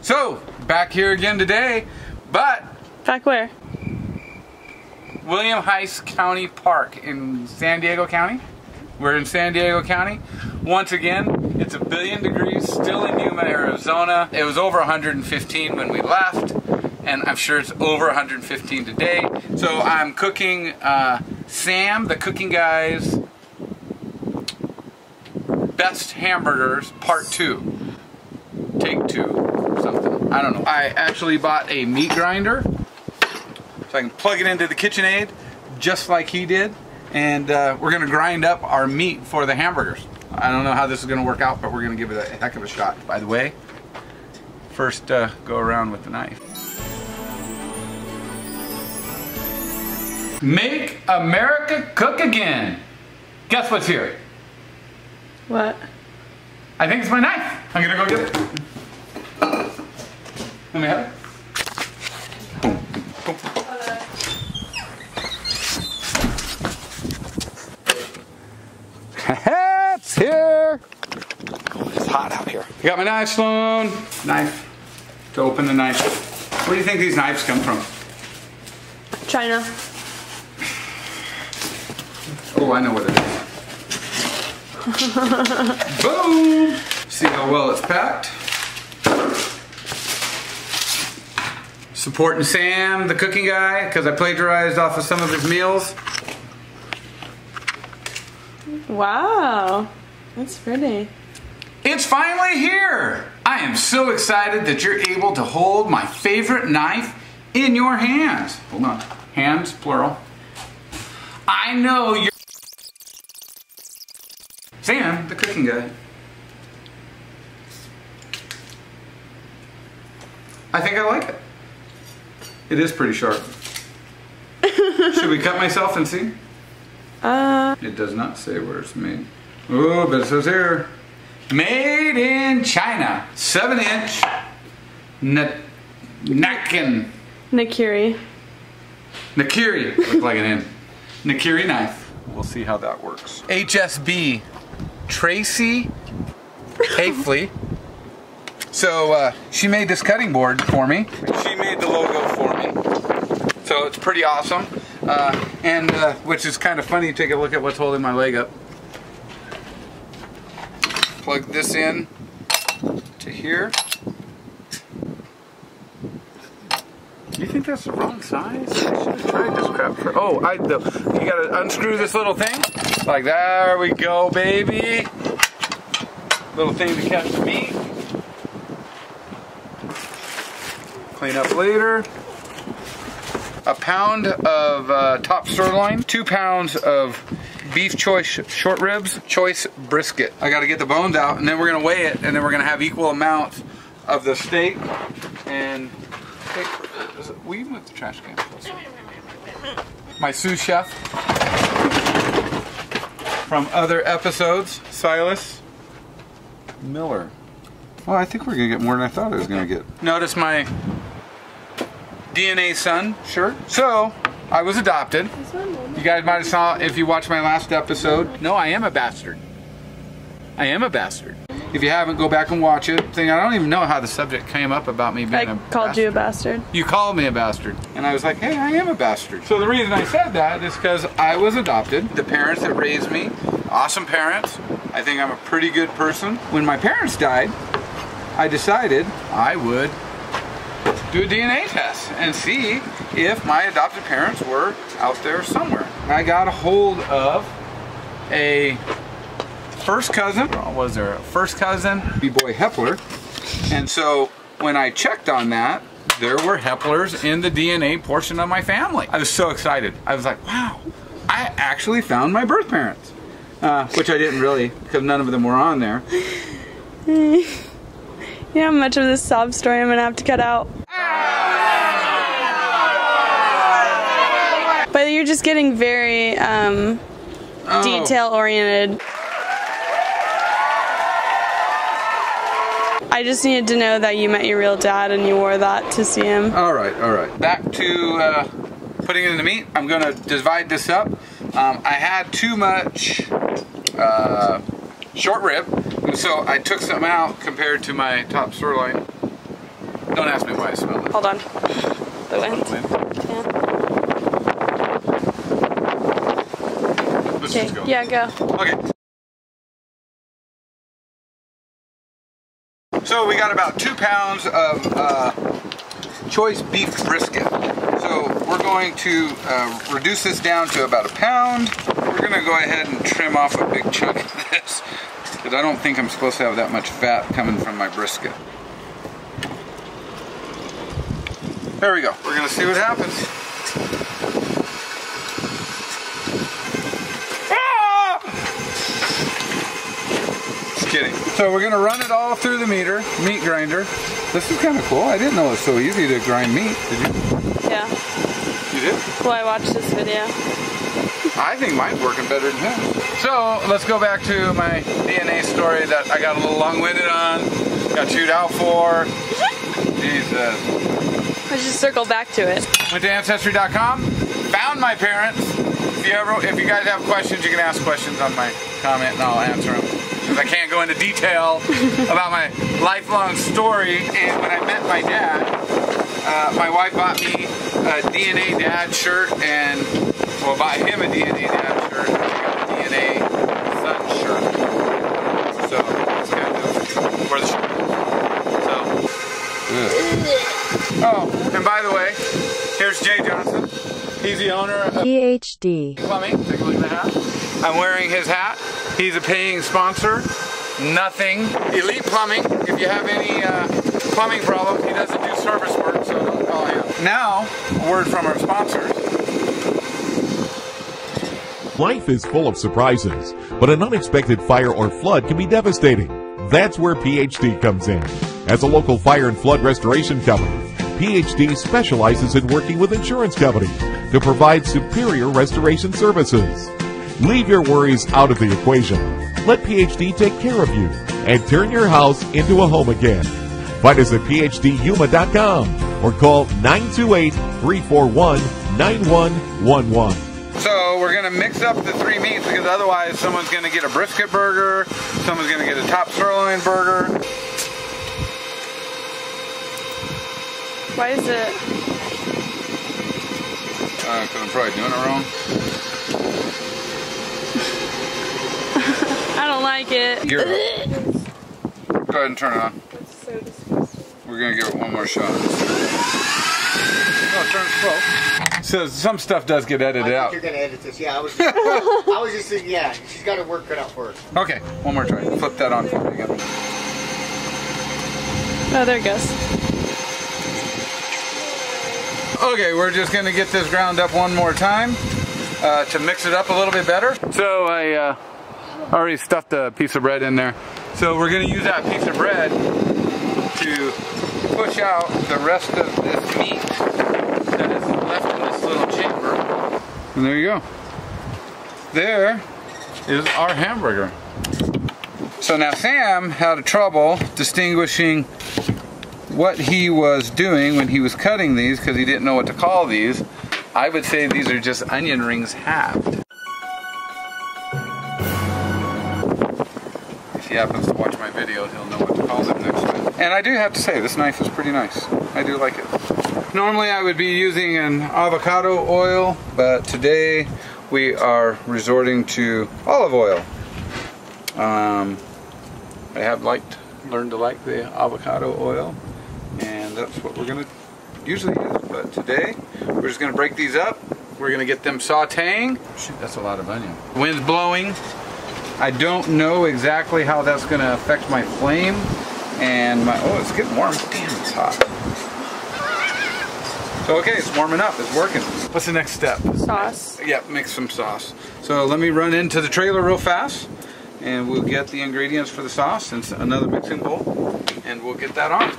So, back here again today, but... Back where? William Heiss County Park in San Diego County. We're in San Diego County. Once again, it's 1 billion degrees, still in Yuma, Arizona. It was over 115 when we left, and I'm sure it's over 115 today. So I'm cooking Sam, the Cooking Guy's Best Hamburgers, Part 2. Take 2, or something. I don't know. I actually bought a meat grinder, so I can plug it into the KitchenAid, just like he did. And we're going to grind up our meat for the hamburgers. I don't know how this is going to work out, but we're going to give it a heck of a shot. By the way, first go around with the knife. Make America cook again. Guess what's here? What? I think it's my knife. I'm going to go get it. Let me have it. It's here. Oh, it's hot out here. I got my knife, Sloan. Knife to open the knife. Where do you think these knives come from? China. Oh, I know what it is. Boom! See how well it's packed. Supporting Sam, the Cooking Guy, because I plagiarized off of some of his meals. Wow, that's pretty. It's finally here! I am so excited that you're able to hold my favorite knife in your hands. Hold on. Hands, plural. I know you're... Sam, the Cooking Guy. I think I like it. It is pretty sharp. Should we cut myself and see? It does not say where it's made. Oh, but it says here. Made in China. 7-inch Nakiri. Nakiri. Look like an N. Nakiri knife. We'll see how that works. HSB. Tracy Hafley. So she made this cutting board for me. She made the logo for me. So it's pretty awesome. Which is kind of funny. Take a look at what's holding my leg up. Plug this in to here. You think that's the wrong size? I should have tried this crap for. Oh, you gotta unscrew this little thing. Like there we go, baby. Little thing to catch the meat. Clean up later. A pound of top sirloin, 2 pounds of beef choice short ribs, choice brisket. I gotta get the bones out, and then we're gonna weigh it, and then we're gonna have equal amounts of the steak. And will you move the trash can closer? My sous chef from other episodes, Silas Miller. Well, I think we're gonna get more than I thought I was gonna get. Notice my DNA son shirt. So, I was adopted. You guys might have saw if you watched my last episode. No, I am a bastard. I am a bastard. If you haven't, go back and watch it. I don't even know how the subject came up about me being a bastard. I called you a bastard. You called me a bastard. And I was like, hey, I am a bastard. So the reason I said that is because I was adopted. The parents that raised me, awesome parents. I think I'm a pretty good person. When my parents died, I decided I would do a DNA test and see if my adopted parents were out there somewhere. I got a hold of a first cousin. Was there a first cousin? B-boy Hepler. And so when I checked on that, there were Heplers in the DNA portion of my family. I was so excited. I was like, wow, I actually found my birth parents. Which I didn't really, because none of them were on there. You know how much of this sob story I'm gonna have to cut out. But you're just getting very detail oriented. I just needed to know that you met your real dad and you wore that to see him. All right. Back to putting it in the meat. I'm gonna divide this up. I had too much short rib, so I took some out compared to my top sirloin. Don't ask me why I smell it. Hold on. The wind. Yeah. Let's just go. Yeah, go. Okay. So we got about 2 pounds of choice beef brisket. So we're going to reduce this down to about 1 pound. We're going to go ahead and trim off a big chunk of this because I don't think I'm supposed to have that much fat coming from my brisket. There we go. We're going to see what happens. Ah! Just kidding. So we're going to run it all through the meat grinder. This is kind of cool. I didn't know it was so easy to grind meat. Did you? Yeah. You did? Well, I watched this video. I think mine's working better than his. So let's go back to my DNA story that I got a little long-winded on. Got chewed out for. Jesus. Let's just circle back to it. Went to Ancestry.com, found my parents. If you guys have questions, you can ask questions on my comment and I'll answer them. Because I can't go into detail about my lifelong story. And when I met my dad, my wife bought me a DNA Dad shirt and, well, bought him a DNA Dad shirt and I got a DNA Son shirt. So that's kind of where the shirt is. So, oh, and by the way, here's Jay Johnson. He's the owner of PhD Plumbing. Take a look at the hat. I'm wearing his hat. He's a paying sponsor. Nothing. Elite Plumbing. If you have any plumbing problems, he doesn't do service work, so don't call him. Now, a word from our sponsors. Life is full of surprises, but an unexpected fire or flood can be devastating. That's where PhD comes in. As a local fire and flood restoration company, PhD specializes in working with insurance companies to provide superior restoration services. Leave your worries out of the equation. Let PhD take care of you and turn your house into a home again. Find us at PhDHuma.com or call 928-341-9111. So we're going to mix up the 3 meats because otherwise someone's going to get a brisket burger, someone's going to get a top sirloin burger. Why is it? Because I'm probably doing it wrong. I don't like it. Go ahead and turn it on. That's so disgusting. We're going to give it one more shot. Oh, turn it slow. So some stuff does get edited out. You're going to edit this. Yeah, I was just thinking, yeah, she's got her work cut out for her. Okay, one more try. Flip that on for me again. Oh, there it goes. Okay, we're just going to get this ground up one more time to mix it up a little bit better. So I already stuffed a piece of bread in there. So we're going to use that piece of bread to push out the rest of this meat that is left in this little chamber. And there you go. There is our hamburger. So now Sam had trouble distinguishing what he was doing when he was cutting these because he didn't know what to call these. I would say these are just onion rings halved. If he happens to watch my video, he'll know what to call them next time. And I do have to say, this knife is pretty nice. I do like it. Normally I would be using an avocado oil, but today we are resorting to olive oil. I have learned to like the avocado oil, and that's what we're going to usually use. But today, we're just going to break these up. We're going to get them sauteing. Shoot, that's a lot of onion. Wind's blowing. I don't know exactly how that's going to affect my flame. And my, oh, it's getting warm. Damn, it's hot. So, okay, it's warming up. It's working. What's the next step? Sauce. Yep, mix some sauce. So let me run into the trailer real fast, and we'll get the ingredients for the sauce in another mixing bowl, and we'll get that on.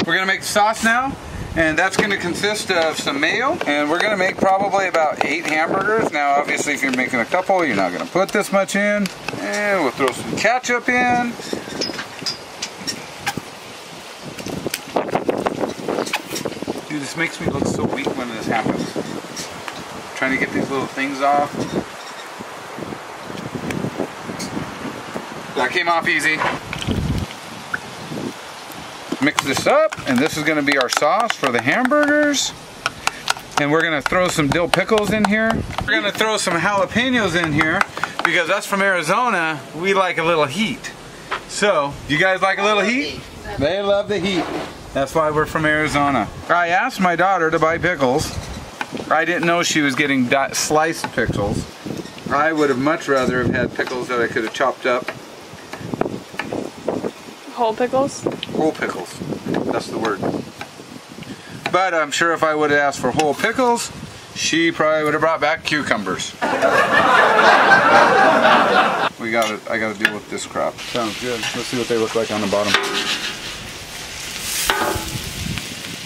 We're gonna make the sauce now, and that's gonna consist of some mayo, and we're gonna make probably about 8 hamburgers. Now, obviously, if you're making a couple, you're not gonna put this much in. And we'll throw some ketchup in. Dude, this makes me look so weak when this happens. Trying to get these little things off. That came off easy. mix this up, and this is gonna be our sauce for the hamburgers. And we're gonna throw some dill pickles in here. We're gonna throw some jalapenos in here because us from Arizona, we like a little heat. So, you guys like a little heat? They love the heat. That's why we're from Arizona. I asked my daughter to buy pickles. I didn't know she was getting sliced pickles. I would have much rather have had pickles that I could have chopped up. Whole pickles? Whole pickles. That's the word. But I'm sure if I would have asked for whole pickles, she probably would have brought back cucumbers. I gotta deal with this crap. Sounds good. Let's see what they look like on the bottom.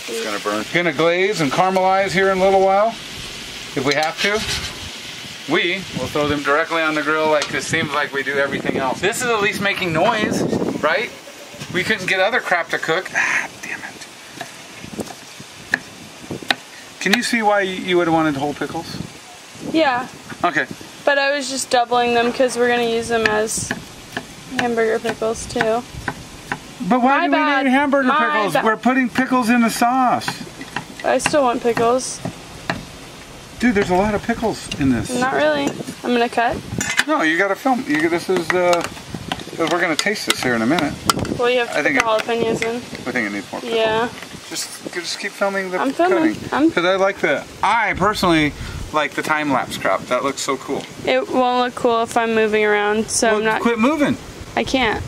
It's gonna burn. Gonna glaze and caramelize here in a little while, if we have to. We will throw them directly on the grill like it seems like we do everything else. This is at least making noise, right? We couldn't get other crap to cook. Ah, damn it. Can you see why you would have wanted whole pickles? Yeah. Okay. But I was just doubling them because we're going to use them as hamburger pickles too. But why do we need hamburger pickles? We're putting pickles in the sauce. I still want pickles. Dude, there's a lot of pickles in this. Not really. I'm going to cut. No, you got to film. This is, we're going to taste this here in a minute. Well, you have to put the jalapenos in. I think it needs more pickles. Yeah. Just keep filming the I'm filming. Because I personally like the time-lapse crap. That looks so cool. It won't look cool if I'm moving around, so well, I'm not... Quit moving. I can't.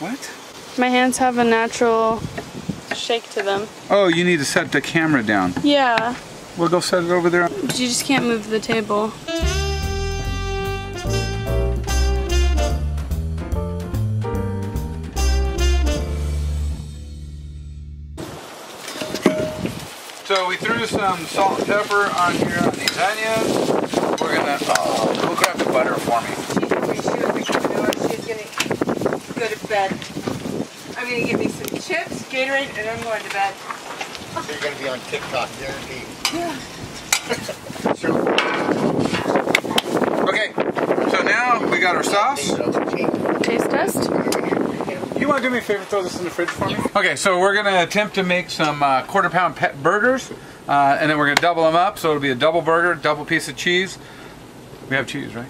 What? My hands have a natural shake to them. Oh, you need to set the camera down. Yeah. We'll go set it over there. But you just can't move the table. So we threw some salt and pepper on here on these onions. We're gonna, go grab the butter for me. She's gonna go to bed. I'm gonna give me some chips, Gatorade, and I'm going to bed. So you're gonna be on TikTok, guaranteed. Yeah. Okay, so now we got our sauce. Taste test? You want to do me a favor, throw this in the fridge for me? Okay, so we're going to attempt to make some quarter-pound burgers, and then we're going to double them up, so it'll be a double burger, double piece of cheese. We have cheese, right?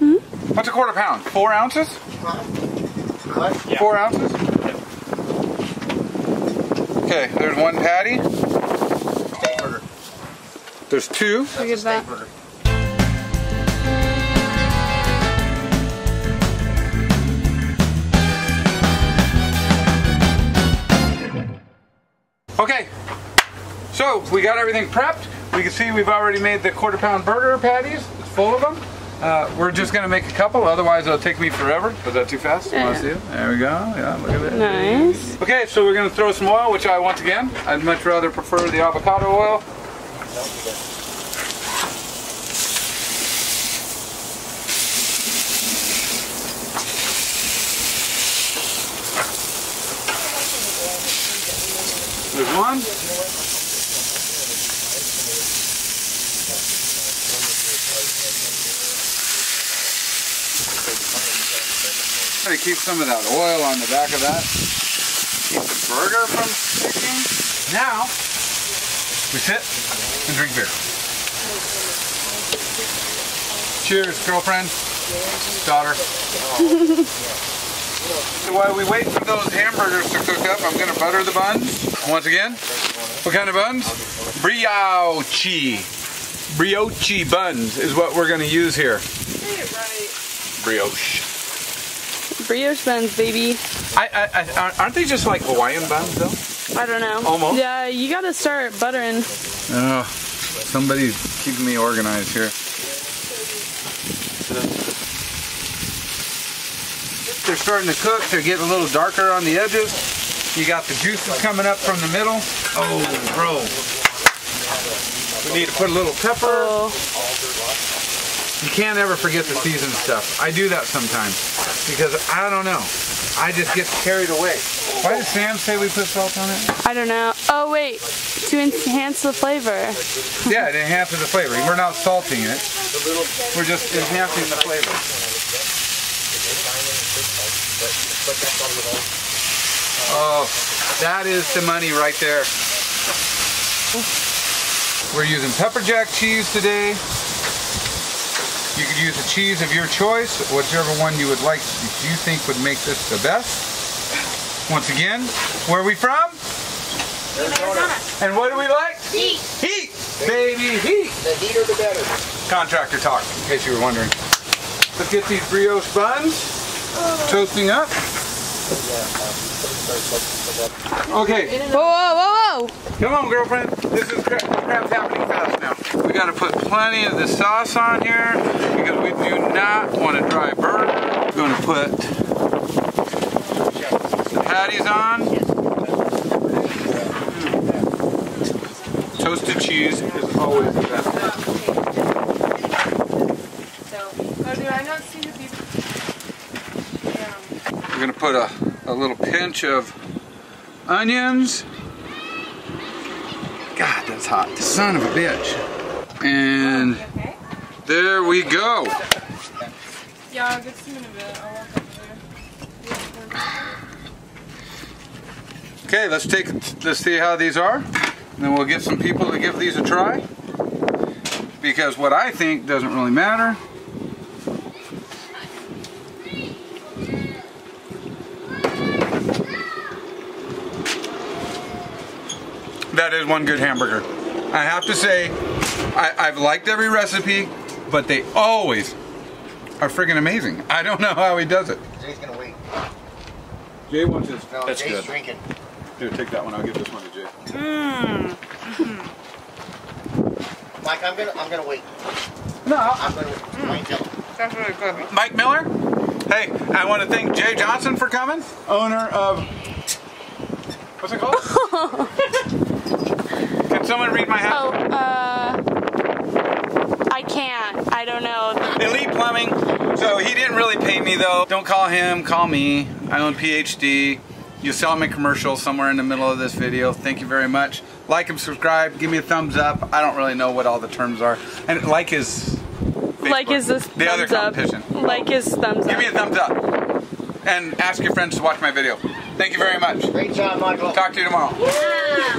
Mm-hmm. What's a quarter pound? 4 ounces? What? Yeah. 4 ounces? Okay, there's one patty. Steak burger. There's 2. Look at that. Burger. Okay, so we got everything prepped. We can see we've already made the quarter-pound burger patties. It's full of them. We're just going to make a couple, otherwise it'll take me forever. Was that too fast? Yeah. Want to see it? There we go. Yeah, look at that. Nice. Okay, so we're going to throw some oil, which once again, I'd much rather prefer the avocado oil. There's one. Try to keep some of that oil on the back of that. Keep the burger from sticking. Now, we sit and drink beer. Cheers, girlfriend, daughter. So while we wait for those hamburgers to cook up, I'm going to butter the buns. Once again, what kind of buns? Brioche. Brioche buns is what we're going to use here. Say it right. Brioche. Brioche buns, baby. Aren't they just like Hawaiian buns, though? I don't know. Almost. Yeah, you gotta start buttering. Oh, somebody's keeping me organized here. They're starting to cook. They're getting a little darker on the edges. You got the juices coming up from the middle. Oh, bro. We need to put a little pepper. Oh. You can't ever forget the seasoned stuff. I do that sometimes because I don't know. I just get carried away. Why did Sam say we put salt on it? I don't know. Oh wait, to enhance the flavor. Yeah, it enhances the flavor. We're not salting it. We're just enhancing the flavor. Oh, that is the money right there. We're using pepper jack cheese today. You could use a cheese of your choice, whichever one you would like, you think would make this the best. Once again, where are we from? Arizona. And what do we like? Heat. Heat! Baby, heat! The heater the better. Contractor talk, in case you were wondering. Let's get these brioche buns toasting up. Okay. Whoa, whoa, whoa, whoa! Come on, girlfriend. This is crap's happening fast now. We got to put plenty of the sauce on here because we do not want a dry burger. We're going to put the patties on. Toasted cheese is always the best. Oh, do I not see the people? We're going to put a little pinch of onions. God, that's hot. Son of a bitch. And there we go. Yeah, I'll get some in a bit. I'll walk over there. Okay, let's see how these are. And then we'll get some people to give these a try. Because what I think doesn't really matter. That is one good hamburger. I have to say, I've liked every recipe, but they always are friggin' amazing. I don't know how he does it. Jay's gonna wait. Jay wants his. No, That's Jay's good. drinking. Here, take that one. I'll give this one to Jay. Mike, I'm gonna wait. No. I'm gonna wait till. That's really good. Mike Miller. Hey, I want to thank Jay Johnson for coming. Owner of. What's it called? Can someone read my hat? Oh, I can't. I don't know. Elite Plumbing. So he didn't really pay me though. Don't call him, call me. I own PhD. You'll saw my commercial somewhere in the middle of this video. Thank you very much. Like and subscribe. Give me a thumbs up. I don't really know what all the terms are. And like is Facebook. Like is this the other thumbs up. competition. Like is thumbs up. Give me a thumbs up. And ask your friends to watch my video. Thank you very much. Great job, Michael. Talk to you tomorrow. Yeah.